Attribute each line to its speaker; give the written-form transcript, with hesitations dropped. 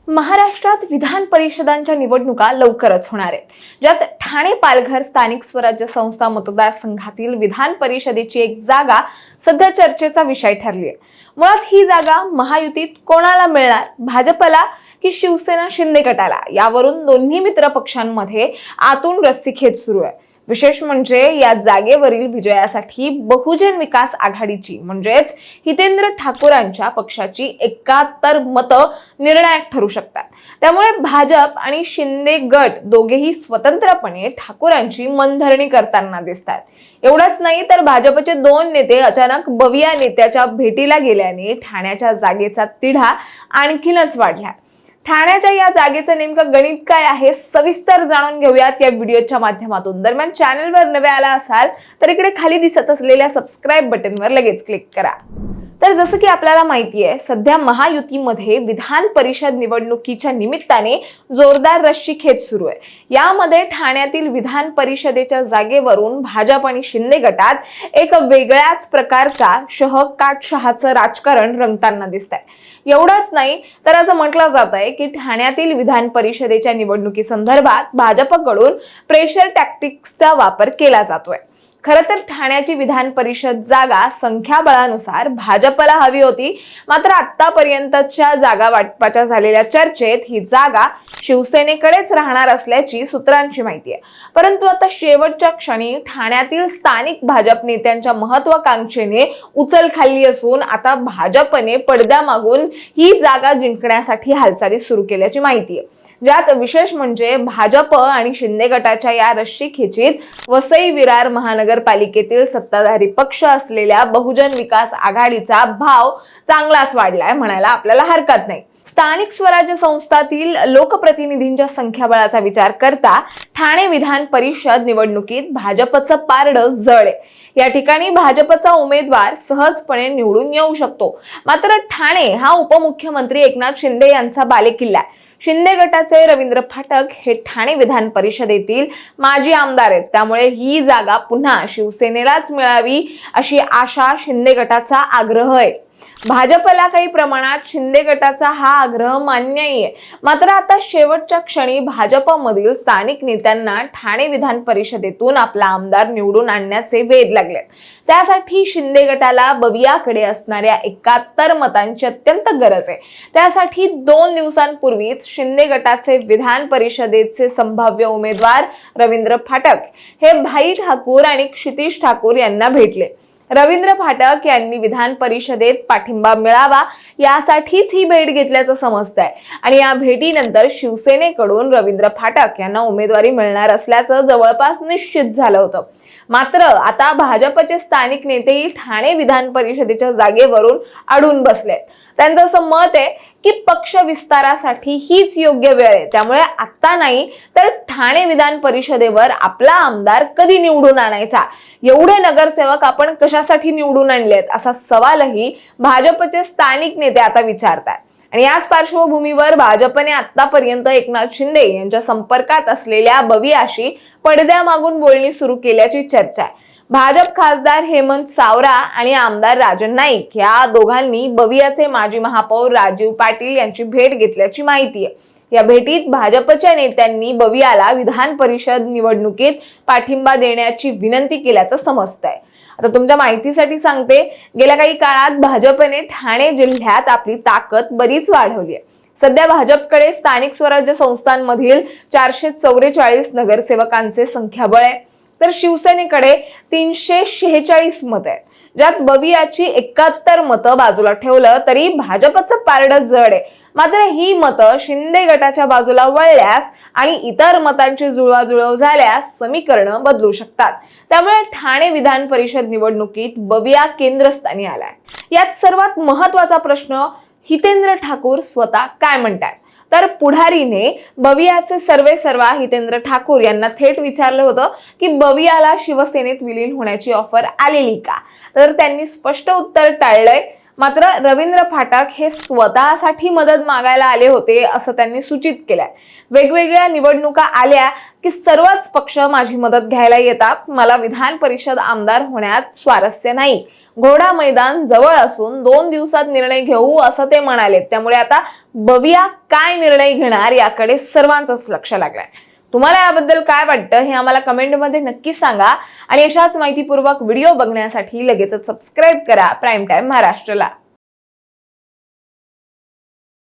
Speaker 1: महाराष्ट्रात विधान परिषदांच्या निवडणुका लवकरच होणार आहेत, ज्यात ठाणे पालघर स्थानिक स्वराज्य संस्था मतदारसंघातील विधान परिषदेची एक जागा सध्या चर्चेचा विषय ठरली आहे। मुळात ही जागा महायुतीत कोणाला मिळणार, भाजपला की शिवसेना शिंदे गटाला, यावरून दोन्ही मित्र पक्षांमध्ये आतून रस्सीखेच सुरू आहे। विशेष म्हणजे या जागेवरील विजयासाठी बहुजन विकास आघाडीची म्हणजेच हितेंद्र ठाकूरांच्या पक्षाची 71 मतं निर्णायक ठरू शकतात। त्यामुळे भाजप आणि शिंदे गट दोघेही स्वतंत्रपणे ठाकूरांची मनधरणी करताना दिसतात। एवढंच नाही तर भाजपचे दोन नेते अचानक बविया नेत्याच्या भेटीला गेल्याने ठाण्याच्या जागेचा तिढा आणखीनच वाढला। ठाण्याच्या या जागेचं नेमकं गणित काय आहे सविस्तर जाणून घेऊयात या व्हिडिओच्या माध्यमातून। दरम्यान चॅनलवर नवे आला असाल तर इकडे खाली दिसत असलेल्या सबस्क्राइब बटनवर लगेच क्लिक करा। तर जसं की आपल्याला माहिती आहे, सध्या महायुतीमध्ये विधान परिषद निवडणुकीच्या निमित्ताने जोरदार रस्सीखेच सुरू आहे। यामध्ये ठाण्यातील विधान परिषदेच्या जागेवरून भाजप आणि शिंदे गटात एक वेगळ्याच प्रकारचा शहाचं राजकारण रंगताना दिसतंय। एवढंच नाही तर असं म्हटलं जात आहे की ठाण्यातील विधान परिषदेच्या निवडणुकीसंदर्भात भाजपकडून प्रेशर टॅक्टिक्सचा वापर केला जातोय। खरं तर ठाण्याची विधान परिषद जागा संख्याबळानुसार भाजपला हवी होती, मात्र आतापर्यंतच्या जागा वाटपाच्या झालेल्या चर्चेत ही जागा शिवसेनेकडेच राहणार असल्याची सूत्रांची माहिती आहे। परंतु आता शेवटच्या क्षणी ठाण्यातील स्थानिक भाजप नेत्यांच्या महत्वाकांक्षेने उचल खाल्ली असून आता भाजपने पडद्यामागून ही जागा जिंकण्यासाठी हालचाली सुरू केल्याची माहिती आहे। ज्यात विशेष म्हणजे भाजप आणि शिंदे गटाच्या या रस्सीखेचीत वसई विरार महानगरपालिकेतील सत्ताधारी पक्ष असलेल्या बहुजन विकास आघाडीचा भाव चांगलाच वाढलाय म्हणायला आपल्याला हरकत नाही। स्थानिक स्वराज्य संस्थातील लोकप्रतिनिधींच्या संख्याबळाचा विचार करता ठाणे विधान परिषद निवडणुकीत भाजपचं पारडं जड आहे। या ठिकाणी भाजपचा उमेदवार सहजपणे निवडून येऊ शकतो, मात्र ठाणे हा उपमुख्यमंत्री एकनाथ शिंदे यांचा बालेकिल्ला आहे। शिंदे गटाचे रवींद्र फाटक हे ठाणे विधान परिषदेतील माजी आमदार आहेत, त्यामुळे ही जागा पुन्हा शिवसेनेलाच मिळावी अशी आशा शिंदे गटाचा आग्रह आहे। भाजपला काही प्रमाणात शिंदे गटाचा हा आग्रह मान्य आहे, मात्र आता शेवटच्या क्षणी भाजपमधील स्थानिक नेत्यांना ठाणे विधान परिषदेतून आपला आमदार निवडून आणण्याचे वेध लागले। त्यासाठी शिंदे गटाला बवियाकडे असणाऱ्या 71 मतांची अत्यंत गरज आहे। त्यासाठी 2 दिवसांपूर्वीच शिंदे गटाचे विधान परिषदेचे संभाव्य उमेदवार रवींद्र फाटक हे भाई ठाकूर आणि क्षितिज ठाकूर यांना भेटले। रवींद्र फाटक यांनी विधान परिषदेत पाठिंबा मिळावा यासाठीच ही भेट घेतल्याचं समजतंय आणि या भेटीनंतर शिवसेनेकडून रवींद्र फाटक यांना उमेदवारी मिळणार असल्याचं जवळपास निश्चित झालं होतं। मात्र आता भाजपचे स्थानिक नेतेही ठाणे विधान परिषदेच्या जागेवरून अडून बसलेत। त्यांचं असं मत आहे की पक्ष विस्तारासाठी हीच योग्य वेळ आहे, त्यामुळे आता नाही तर ठाणे विधान परिषदेवर आपला आमदार कधी निवडून आणायचा, एवढे नगरसेवक आपण कशासाठी निवडून आणलेत असा सवालही भाजपचे स्थानिक नेते आता विचारतात। आणि याच पार्श्वभूमीवर भाजपने आतापर्यंत एकनाथ शिंदे यांच्या संपर्कात असलेल्या बवियाशी पडद्यामागून बोलणी सुरू केल्याची चर्चा आहे। भाजप खासदार हेमंत सावरा आणि आमदार राजन नाईक या दोघांनी बवियाचे माजी महापौर राजीव पाटील यांची भेट घेतल्याची माहिती आहे। या भेटीत भाजपच्या नेत्यांनी बवियाला विधान परिषद निवडणुकीत पाठिंबा देण्याची विनंती केल्याचं समजतंय। आता तुमच्या माहितीसाठी सांगते, गेल्या काही काळात भाजपने ठाणे जिल्ह्यात आपली ताकद बरीच वाढवली आहे। सध्या भाजपकडे स्थानिक स्वराज्य संस्थांमधील 444 नगरसेवकांचे संख्याबळ आहे, तर शिवसेनेकडे 346 मतं आहेत, ज्यात बवियाची 71 मतं बाजूला ठेवलं तरी भाजपचं पारडं जड आहे। मात्र ही मतं शिंदे गटाच्या बाजूला वळल्यास आणि इतर मतांची जुळवाजुळव झाल्यास समीकरण बदलू शकतात। त्यामुळे ठाणे विधान परिषद निवडणुकीत बविया केंद्रस्थानी आलाय। यात सर्वात महत्वाचा प्रश्न, हितेंद्र ठाकूर स्वतः काय म्हणतात। तर पुढारीने बवियाचे सर्वेसर्वा हितेंद्र ठाकूर यांना थेट विचारलं होतं की बवियाला शिवसेनेत विलीन होण्याची ऑफर आलेली का, तर त्यांनी स्पष्ट उत्तर टाळलंय। मात्र रवींद्र फाटक हे स्वतःसाठी मदत मागायला आले होते असं त्यांनी सूचित केलंय। वेगवेगळ्या निवडणुका आल्या की सर्वच पक्ष माझी मदत घ्यायला येतात, मला विधान परिषद आमदार होण्यात स्वारस्य नाही, घोडा मैदान जवळ असून 2 दिवसात निर्णय घेऊ असं ते म्हणाले. त्यामुळे आता बघूया काय निर्णय घेणार याकडे सर्वांचंच लक्ष लागलंय. तुम्हाला याबद्दल काय वाटतं हे आम्हाला कमेंटमध्ये नक्की सांगा आणि अशाच माहितीपूर्वक व्हिडिओ बघण्यासाठी लगेचच सबस्क्राईब करा प्राईम टाइम महाराष्ट्रला.